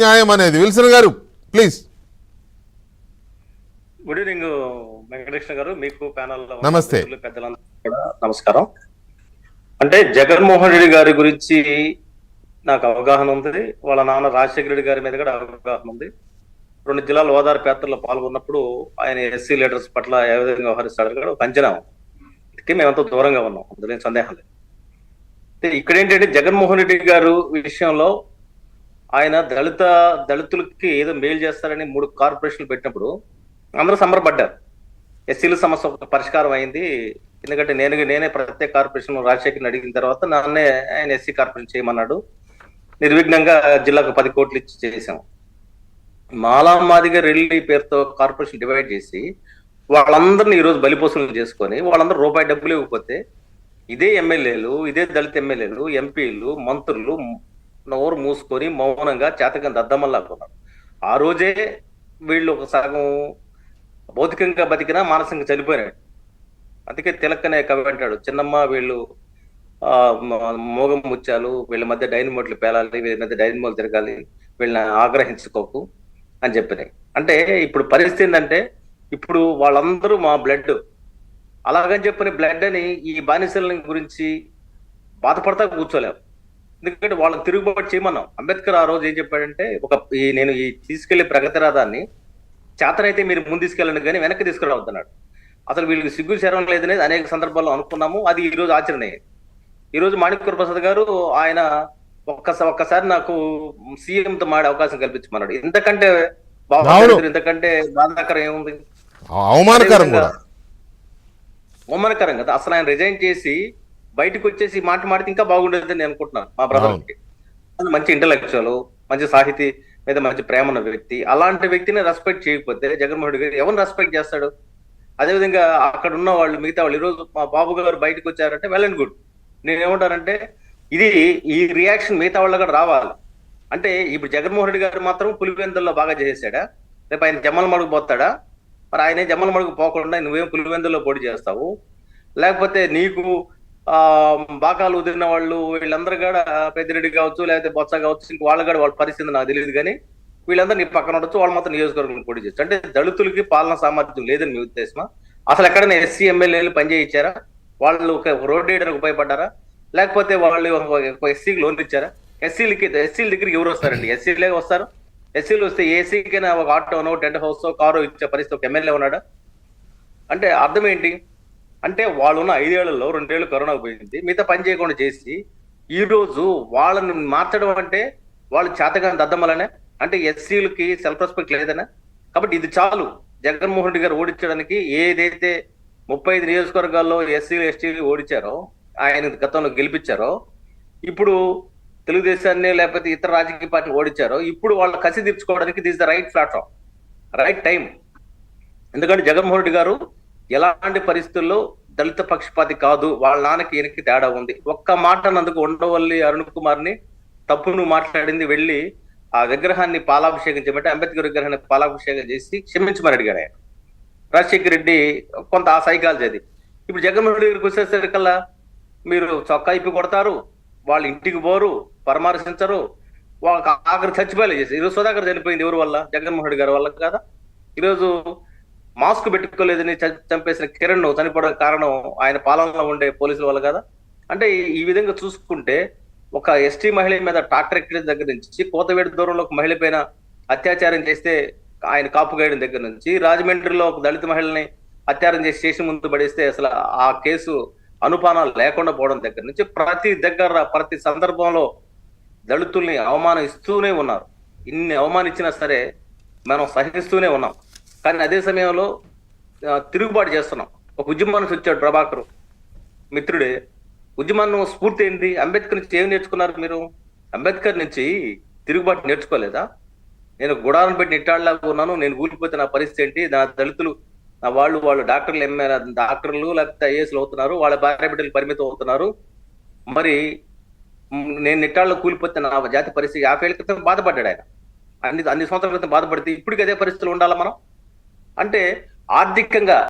న్యాయం అనేది? విల్సన్ గారు ప్లీజ్. గుడ్ ఈవినింగ్ వెంకటకృష్ణ గారు, మీకు ప్యానల్ నమస్తే. పెద్దలందరూ కూడా నమస్కారం. అంటే జగన్మోహన్ రెడ్డి గారి గురించి నాకు అవగాహన ఉంది, వాళ్ళ నాన్న రాజశేఖర రెడ్డి గారి మీద కూడా అవగాహన ఉంది. 2 జిల్లాల ఓదార్పు యాత్రలో పాల్గొన్నప్పుడు ఆయన ఎస్సీ లీడర్స్ పట్ల ఏ విధంగా వ్యవహరిస్తాడని కూడా ఒక అంచనా ఉంది. మేమంతా దూరంగా ఉన్నాం, అందులో ఏం సందేహం లేదు. ఇక్కడ ఏంటంటే జగన్మోహన్ రెడ్డి గారు విషయంలో ఆయన దళితులకి ఏదో మేలు చేస్తారని 3 కార్పొరేషన్లు పెట్టినప్పుడు అందరూ సంబరపడ్డారు. ఎస్సీల సమస్య ఒక పరిష్కారం అయింది, ఎందుకంటే నేనే ప్రత్యేక కార్పొరేషన్ రాజశేఖర్ని అడిగిన తర్వాత నన్నే ఆయన ఎస్సీ కార్పొరేషన్ చేయమన్నాడు. నిర్విఘ్నంగా జిల్లాకు 10 కోట్లు ఇచ్చి చేసాం. మాలామాదిగా రెల్లి పేరుతో కార్పొరేషన్ డివైడ్ చేసి వాళ్ళందరినీ ఈరోజు బలిపోసలు చేసుకొని వాళ్ళందరూ రూపాయి డబ్బులు ఇవ్వకపోతే ఇదే ఎమ్మెల్యేలు, ఇదే దళిత ఎమ్మెల్యేలు, ఎంపీలు, మంత్రులు నోరు మూసుకొని మౌనంగా చేతగా దద్దమల్లాకున్నారు. ఆ రోజే వీళ్ళు ఒక సగం భౌతికంగా బతికినా మానసికంగా చనిపోయినాడు. అందుకే తిలక్ అనే కవి అంటాడు, చిన్నమ్మ వీళ్ళు మోగం ముత్యాలు, వీళ్ళ మధ్య డైనమోట్లు పేలాలి, వీళ్ళ మధ్య డైనమోలు తిరగాలి, వీళ్ళని ఆగ్రహించుకోకు అని చెప్పినాయి. అంటే ఇప్పుడు పరిస్థితి ఏంటంటే ఇప్పుడు వాళ్ళందరూ మా బ్లడ్ అలాగని చెప్పని బ్లడ్ అని ఈ బానిసల గురించి బాధపడతా కూర్చోలేము. ఎందుకంటే వాళ్ళకి తిరుగుబాటు చేయమన్నాం. అంబేద్కర్ ఆ రోజు ఏం చెప్పాడంటే నేను ఈ తీసుకెళ్లే ప్రగతి రథాన్ని చేతనైతే మీరు ముందు తీసుకెళ్ళండి కానీ వెనక్కి తీసుకురావద్దన్నాడు. అసలు వీళ్ళకి సిగ్గు శరం లేదనేది అనేక సందర్భాల్లో అనుకున్నాము, అది ఈ రోజు ఆచరణ అయ్యేది. ఈ రోజు మాణిక్య ప్రసాద్ గారు ఆయన ఒక్కసారి నాకు సీఎంతో మాడే అవకాశం కల్పించమన్నాడు. ఇంతకంటే ఇంతకంటే బాధాకరం ఏముంది? అవమానకరం కదా. అసలు ఆయన రిజైన్ చేసి బయటకు వచ్చేసి మాట్లాడితే ఇంకా బాగుండేది నేను అనుకుంటున్నాను. మా బ్రదర్కి మంచి ఇంటలెక్చువల్, మంచి సాహితీ మీద మంచి ప్రేమ ఉన్న వ్యక్తి, అలాంటి వ్యక్తిని రెస్పెక్ట్ చేయకపోతే జగన్మోహన్ రెడ్డి గారు ఎవరిని రెస్పెక్ట్ చేస్తాడు? అదేవిధంగా అక్కడ ఉన్న వాళ్ళు, మిగతా వాళ్ళు ఈరోజు మా బాబు గారు బయటకు వచ్చారంటే వెల్ అండ్ గుడ్. నేనేమంటానంటే ఈ రియాక్షన్ మిగతా వాళ్ళు కూడా రావాలి. అంటే ఇప్పుడు జగన్మోహన్ రెడ్డి గారు మాత్రం పులివెందుల్లో బాగా చేసేసాడా? రేపు ఆయన జమ్మల మడుగు పోతాడా? మరి ఆయన జమ్మల మడుగు పోకుండా నువ్వేం పులివెందుల్లో పోటీ చేస్తావు? లేకపోతే నీకు బాకాలు ఉదిరిన వాళ్ళు వీళ్ళందరూ కూడా పెద్దిరెడ్డి కావచ్చు, లేకపోతే బొత్స కావచ్చు, ఇంక వాళ్ళు కూడా వాళ్ళ పరిస్థితి నాకు తెలియదు, కానీ వీళ్ళందరూ నీ పక్కన ఉండొచ్చు, వాళ్ళు మాత్రం నియోజకవర్గం పోటీ చేయొచ్చు. అంటే దళితులకి పాలన సామర్థ్యం లేదని మీ ఉద్దేశమా? అసలు ఎక్కడైనా ఎస్సీ ఎమ్మెల్యేలు పనిచేయించారా? వాళ్ళు ఒక రోడ్డు వేయడానికి ఉపయోగపడ్డారా? లేకపోతే వాళ్ళు ఎస్సీకి లోన్ ఇచ్చారా? ఎస్సీల దగ్గరికి ఎవరు వస్తారండి? ఎస్సీలే వస్తారు. ఎస్సీలు వస్తే ఏసీకైనా ఒక ఆటోనో, టెంట్ హౌస్, కారో ఇచ్చే పరిస్థితి ఒక ఎమ్మెల్యే ఉన్నాడా? అంటే అర్థం ఏంటి? అంటే వాళ్ళు ఉన్న 5 ఏళ్లలో 2 ఏళ్ళు కరోనా పోయింది, మిగతా పని చేయకుండా చేసి ఈ రోజు వాళ్ళని మార్చడం అంటే వాళ్ళు చేతగా దద్దమ్మలనే? అంటే ఎస్సీలకి సెల్ఫ్ రెస్పెక్ట్ లేదనే? కాబట్టి ఇది చాలు జగన్మోహన్ రెడ్డి గారు ఓడించడానికి. ఏదైతే 35 నియోజకవర్గాల్లో ఎస్సీలు ఎస్టీలు ఓడించారో, ఆయన గతంలో గెలిపించారో, ఇప్పుడు తెలుగుదేశాన్ని లేకపోతే ఇతర రాజకీయ పార్టీలు ఓడించారో, ఇప్పుడు వాళ్ళ కసి తీర్చుకోవడానికి this the right platform, right time. ఎందుకంటే జగన్మోహన్ రెడ్డి గారు ఎలాంటి పరిస్థితుల్లో దళిత పక్షపాతి కాదు. వాళ్ళ నాన్నకి ఈయనకి తేడా ఉంది. ఒక్క మాట నందుకు ఉండవల్లి అరుణ్ కుమార్ని తప్పు నువ్వు మాట్లాడింది వెళ్ళి ఆ విగ్రహాన్ని పాలాభిషేకం చేయమంటే అంబేద్కర్ విగ్రహాన్ని పాలాభిషేకం చేసి క్షమించమని అడిగాడు ఆయన. రాజశేఖర రెడ్డి కొంత ఆ సైకాలజీ అది. ఇప్పుడు జగన్మోహన్ రెడ్డి గారికి వచ్చేసరికల్లా మీరు చొక్కా ఇప్పి కొడతారు, వాళ్ళ ఇంటికి పోరు, పరామర్శించరు, వాళ్ళకి ఆఖరి చచ్చిపోయేలా చేసి. ఈరోజు సుధాకర్ చనిపోయింది ఎవరి వల్ల? జగన్మోహన్ రెడ్డి గారి వల్ల కదా. ఈరోజు మాస్క్ పెట్టుకోలేదని చంపేసిన కిరణ్ చనిపోవడానికి కారణం ఆయన పాలనలో ఉండే పోలీసుల వల్ల కదా. అంటే ఈ విధంగా చూసుకుంటే ఒక ఎస్టీ మహిళ మీద ట్రాక్టర్ ఎక్కిన దగ్గర నుంచి కోతవేడు దూరంలో ఒక మహిళ పైన అత్యాచారం చేస్తే ఆయన కాపు గాయడం దగ్గర నుంచి రాజమండ్రిలో ఒక దళిత మహిళని అత్యాచారం చేసి స్టేషన్ ముందు పడేస్తే అసలు ఆ కేసు అనుపానాలు లేకుండా పోవడం దగ్గర నుంచి ప్రతి సందర్భంలో దళితుల్ని అవమానిస్తూనే ఉన్నారు. ఇన్ని అవమానించినా సరే మనం సహిస్తూనే ఉన్నాం. కానీ అదే సమయంలో తిరుగుబాటు చేస్తున్నాం. ఒక ఉద్యమాన్ని వచ్చాడు ప్రభాకర్ మిత్రుడే. ఉద్యమాన్ని స్ఫూర్తి ఏంటి? అంబేద్కర్ నుంచి ఏం నేర్చుకున్నారు మీరు? అంబేద్కర్ నుంచి తిరుగుబాటు నేర్చుకోలేదా? నేను గుడాలను పెట్టి నిట్టాళ్ళలాగా ఉన్నాను, నేను కూలిపోతే నా పరిస్థితి ఏంటి? నా దళితులు నా వాళ్ళు డాక్టర్లు లేకపోతే ఐఏఎస్లు అవుతున్నారు, వాళ్ళ భార్య బిడ్డలు పరిమితం అవుతున్నారు. మరి నేను నిట్టాళ్ళలో కూలిపోతే నా జాతి పరిస్థితి 50 ఏళ్ల క్రితం బాధపడ్డాడు ఆయన. అన్ని సంవత్సరాల క్రితం బాధపడితే ఇప్పటికి అదే పరిస్థితులు ఉండాలా మనం? అంటే ఆర్థికంగా